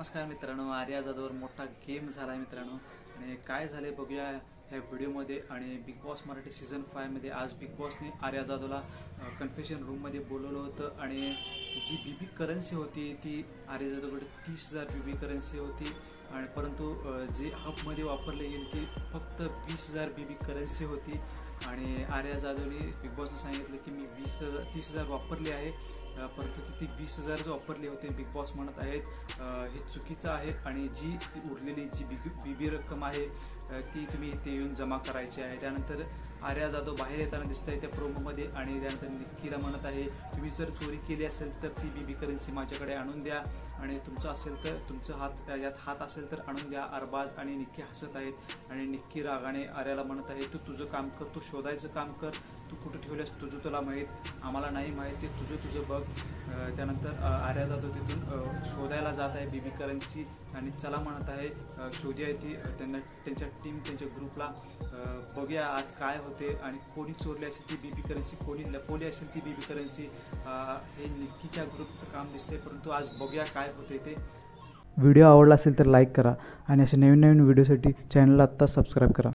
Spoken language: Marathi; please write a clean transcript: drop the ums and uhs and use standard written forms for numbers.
नमस्कार मित्रांनो, आर्या जाधववर मोठा गेम झाला मित्रांनो. आणि काय झाले बघूया ह्या व्हिडिओमध्ये. आणि बिग बॉस मराठी सीझन 5 मध्ये आज बिग बॉसने आर्या जाधवला कन्फेशन रूममध्ये बोलवलं होतं. आणि जी बीबी करन्सी होती ती आर्या जाधवकडे 30,000 बीबी करन्सी होती. आणि परंतु जे हबमध्ये वापरली गेली ती फक्त 20,000 बीबी करन्सी होती. आणि आर्या जाधवने बिग बॉसने सांगितलं की मी 30,000 वापरली आहे, परंतु ती 20,000च वापरली होते. बिग बॉस म्हणत आहेत हे चुकीचं आहे आणि जी उरलेली जी बीबी रक्कम आहे ती तुम्ही इथे येऊन जमा करायची आहे. त्यानंतर आर्या जाधव बाहेर येताना दिसत आहे त्या प्रोमोमध्ये. आणि त्यानंतर निक्कीला म्हणत आहे तुम्ही जर चोरी केली असेल तर ती बीबी करन्सी माझ्याकडे आणून द्या, आणि तुमचं असेल तर तुमचं यात हात असेल तर आणून द्या. अरबाज आणि निक्की हसत आहेत. आणि निक्की रागाने आर्याला म्हणत आहे तू तुझं काम कर, तू शोधायचं काम कर, तू कुठं ठेवल्यास तुझं तुला माहीत, आम्हाला नाही माहीत, ते तुझं बघ. त्यानंतर आर्या जाधव तिथून शोधायला जात आहे बीबी करन्सी. आणि चला म्हणत आहे शोधूया ती त्यांच्या टीम त्यांच्या ग्रुपला. बघूया आज काय होते आणि कोणी चोरली असेल ती बीबी करन्सी, कोणी लपवली असेल ती बीबी करन्सी. हे निक्कीच्या ग्रुपचं काम दिसते, परंतु आज बघूया काय होते ते. व्हिडिओ आवडला असेल तर लाईक करा आणि असे नवीन व्हिडिओसाठी चॅनलला आत्ता सबस्क्राईब करा.